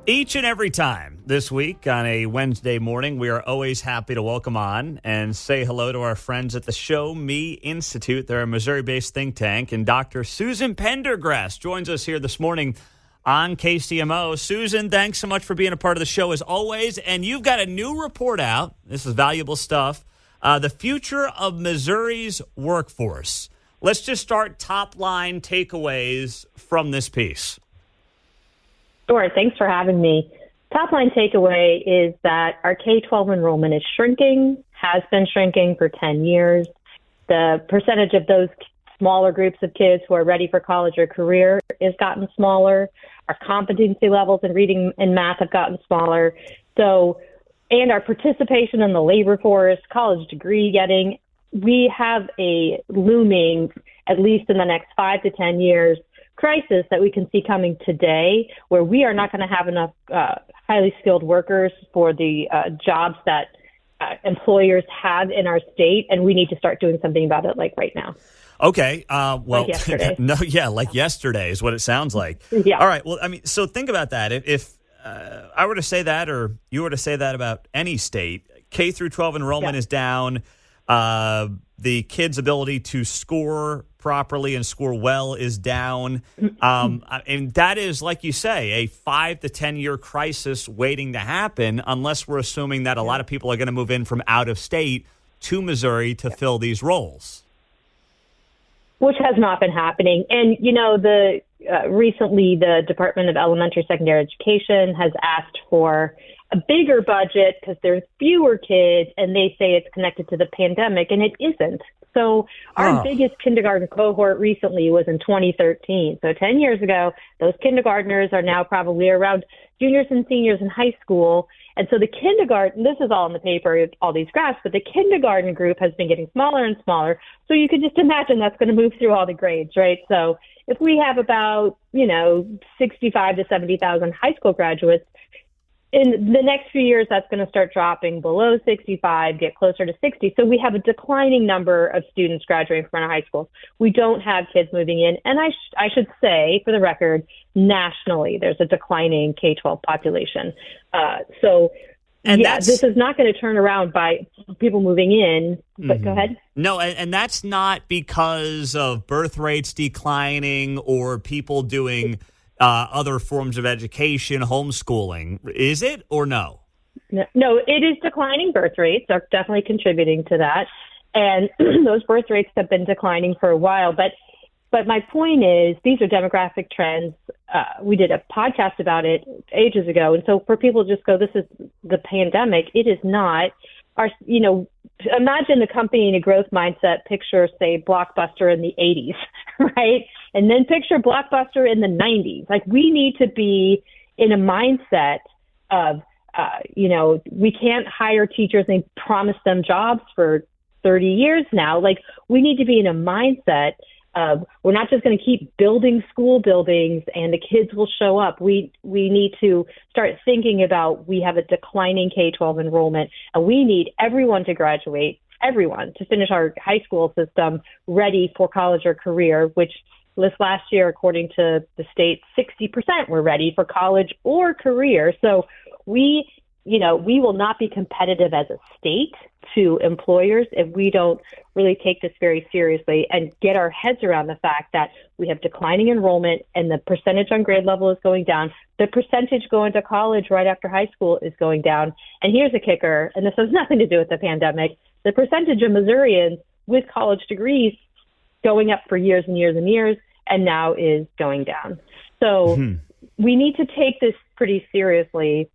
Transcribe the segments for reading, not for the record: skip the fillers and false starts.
Each and every time this week on a Wednesday morning, we are always happy to welcome on and say hello to our friends at the Show Me Institute. They're a Missouri-based think tank, and Dr. Susan Pendergrass joins us here this morning on KCMO. Susan, thanks so much for being a part of the show as always, and you've got a new report out. This is valuable stuff. The future of Missouri's workforce. Let's just start top-line takeaways from this piece. Sure. Thanks for having me. Top line takeaway is that our K-12 enrollment is shrinking, has been shrinking for 10 years. The percentage of those smaller groups of kids who are ready for college or career has gotten smaller. Our competency levels in reading and math have gotten smaller. And our participation in the labor force, college degree getting, we have a looming, at least in the next 5 to 10 years, crisis that we can see coming today, where we are not going to have enough highly skilled workers for the jobs that employers have in our state, and we need to start doing something about it, like right now. Okay. Well, like yesterday. Yesterday is what it sounds like. Yeah. All right. Well, I mean, so think about that. If I were to say that, or you were to say that about any state, K through 12 enrollment is down. The kids' ability to score properly and score well is down. And that is, like you say, a 5 to 10 year crisis waiting to happen, unless we're assuming that a lot of people are going to move in from out of state to Missouri to fill these roles. Which has not been happening. And, recently the Department of Elementary Secondary Education has asked for a bigger budget because there's fewer kids, and they say it's connected to the pandemic, and it isn't. So our biggest kindergarten cohort recently was in 2013. So 10 years ago, those kindergartners are now probably around juniors and seniors in high school. And so the kindergarten, this is all in the paper, all these graphs, but the kindergarten group has been getting smaller and smaller. So you could just imagine that's going to move through all the grades, right? So if we have about, 65 to 70,000 high school graduates, in the next few years, that's going to start dropping below 65, get closer to 60. So we have a declining number of students graduating from our high schools. We don't have kids moving in. And I should say, for the record, nationally, there's a declining K-12 population. This is not going to turn around by people moving in. But go ahead. No, and that's not because of birth rates declining or people doing other forms of education, homeschooling. Is it or no? No, it is declining birth rates are definitely contributing to that. And those birth rates have been declining for a while. But my point is, these are demographic trends. We did a podcast about it ages ago. And so for people to just go, this is the pandemic, it is not. Imagine a company in a growth mindset, picture, say, Blockbuster in the 80s, right? And then picture Blockbuster in the 90s. Like, we need to be in a mindset of, we can't hire teachers and promise them jobs for 30 years now. Like, we need to be in a mindset of, we're not just going to keep building school buildings and the kids will show up. We need to start thinking about, we have a declining K-12 enrollment, and we need everyone to graduate, everyone to finish our high school system ready for college or career, which this last year, according to the state, 60% were ready for college or career. So we will not be competitive as a state to employers if we don't really take this very seriously and get our heads around the fact that we have declining enrollment and the percentage on grade level is going down. The percentage going to college right after high school is going down. And here's a kicker, and this has nothing to do with the pandemic. The percentage of Missourians with college degrees going up for years and years and years, and now is going down. So we need to take this pretty seriously.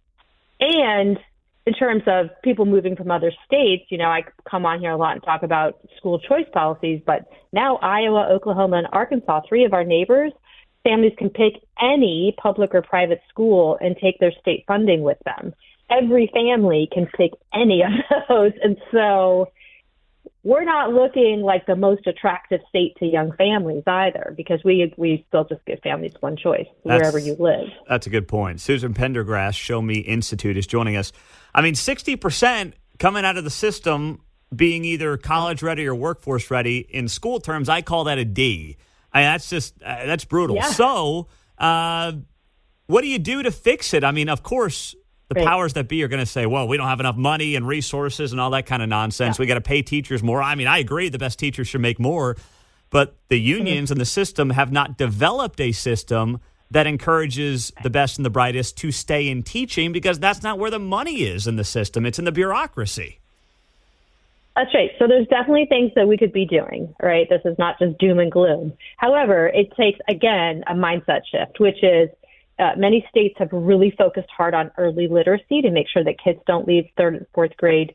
And in terms of people moving from other states, I come on here a lot and talk about school choice policies, but now Iowa, Oklahoma, and Arkansas, 3 of our neighbors, families can pick any public or private school and take their state funding with them. Every family can pick any of those. And so we're not looking like the most attractive state to young families either, because we still just give families one choice wherever you live. That's a good point. Susan Pendergrass, Show Me Institute, is joining us. I mean, 60% coming out of the system being either college ready or workforce ready. In school terms, I call that a D. I mean, that's brutal. Yeah. So What do you do to fix it? I mean, of course, the powers that be are going to say, well, we don't have enough money and resources and all that kind of nonsense. Yeah. We got to pay teachers more. I mean, I agree the best teachers should make more, but the unions and the system have not developed a system that encourages the best and the brightest to stay in teaching, because that's not where the money is in the system. It's in the bureaucracy. That's right. So there's definitely things that we could be doing, right? This is not just doom and gloom. However, it takes, again, a mindset shift, which is many states have really focused hard on early literacy to make sure that kids don't leave third and fourth grade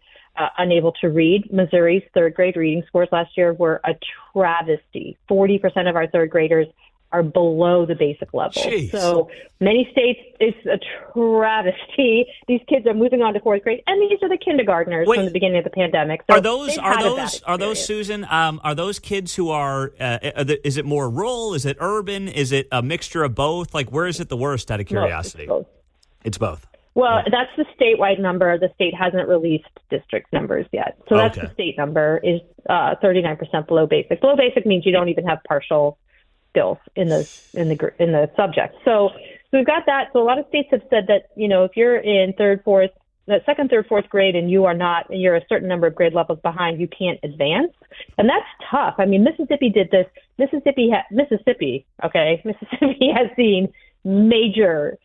unable to read. Missouri's third grade reading scores last year were a travesty. 40% of our third graders are below the basic level. Jeez. So many states, it's a travesty. These kids are moving on to fourth grade, and these are the kindergartners from the beginning of the pandemic. So are those Susan? Are those kids who are? Is it more rural? Is it urban? Is it a mixture of both? Like, where is it the worst? Out of curiosity, no, it's both. Well, that's the statewide number. The state hasn't released district numbers yet, so that's the state number is 39% below basic. Below basic means you don't even have partial skills in the subject. So we've got that. So a lot of states have said that, if you're in second, third, fourth grade and you're a certain number of grade levels behind, you can't advance. And that's tough. I mean, Mississippi did this. Mississippi has seen major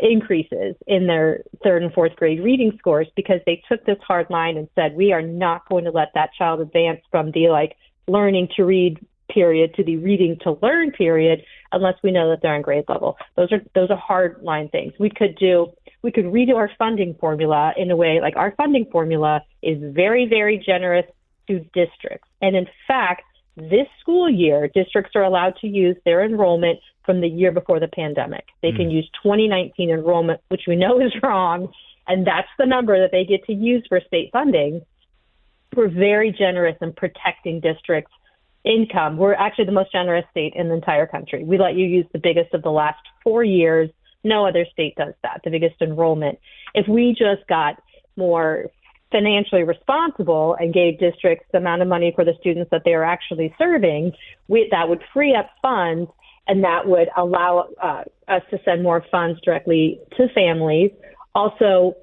increases in their third and fourth grade reading scores because they took this hard line and said, we are not going to let that child advance from the learning to read period to the reading to learn period unless we know that they're on grade level. Those are hard line things. We could redo our funding formula in a way, like our funding formula is very, very generous to districts. And in fact, this school year, districts are allowed to use their enrollment from the year before the pandemic. They can use 2019 enrollment, which we know is wrong, and that's the number that they get to use for state funding. We're very generous in protecting districts' income. We're actually the most generous state in the entire country. We let you use the biggest of the last 4 years. No other state does that, the biggest enrollment. If we just got more financially responsible and gave districts the amount of money for the students that they are actually serving, that would free up funds, and that would allow us to send more funds directly to families. Also,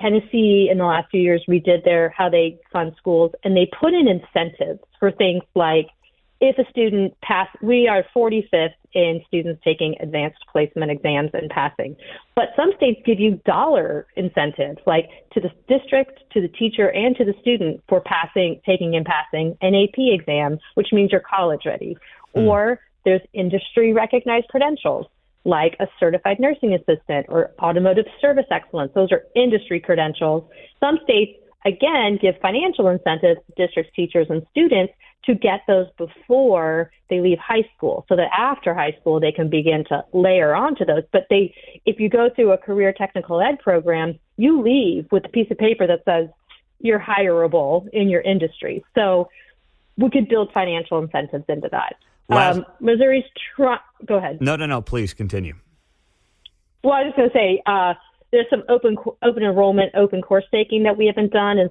Tennessee, in the last few years, redid how they fund schools, and they put in incentives for things like, if a student we are 45th in students taking advanced placement exams and passing. But some states give you dollar incentives, like to the district, to the teacher, and to the student for taking and passing an AP exam, which means you're college ready. Or there's industry recognized credentials, like a certified nursing assistant or automotive service excellence. Those are industry credentials. Some states, again, give financial incentives to districts, teachers, and students to get those before they leave high school, so that after high school they can begin to layer onto those. But if you go through a career technical ed program, you leave with a piece of paper that says you're hireable in your industry. So we could build financial incentives into that. Missouri's go ahead. No, please continue. Well, I was just going to say, there's some open enrollment, open course taking that we haven't done. In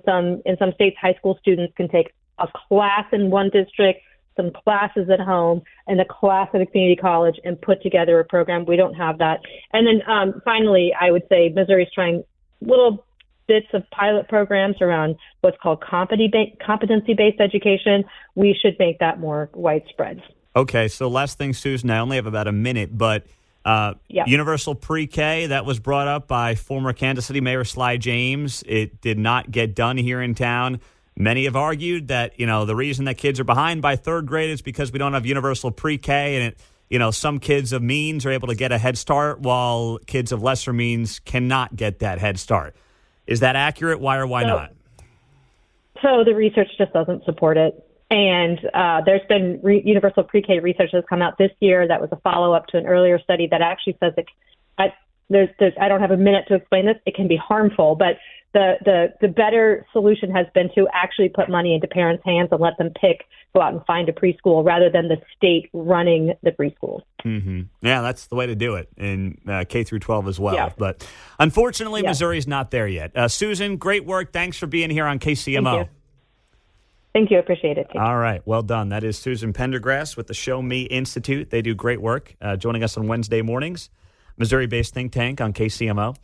some states, high school students can take a class in one district, some classes at home, and a class at a community college and put together a program. We don't have that. And then finally, I would say Missouri's trying little bits of pilot programs around what's called competency-based education. We should make that more widespread. Okay, so last thing, Susan, I only have about a minute, but universal pre-K, that was brought up by former Kansas City Mayor Sly James. It did not get done here in town. Many have argued that, the reason that kids are behind by third grade is because we don't have universal pre-K, and some kids of means are able to get a head start while kids of lesser means cannot get that head start. Is that accurate? Why or why not? So the research just doesn't support it. And there's been universal pre-K research that's come out this year that was a follow-up to an earlier study that actually says that I don't have a minute to explain this. It can be harmful, but the better solution has been to actually put money into parents' hands and let them go out and find a preschool rather than the state running the preschool. Mm-hmm. Yeah, that's the way to do it in K through 12 as well. Yeah. But unfortunately, Missouri's not there yet. Susan, great work. Thanks for being here on KCMO. Thank you. I appreciate it. All right. Well done. That is Susan Pendergrass with the Show Me Institute. They do great work joining us on Wednesday mornings. Missouri-based think tank on KCMO.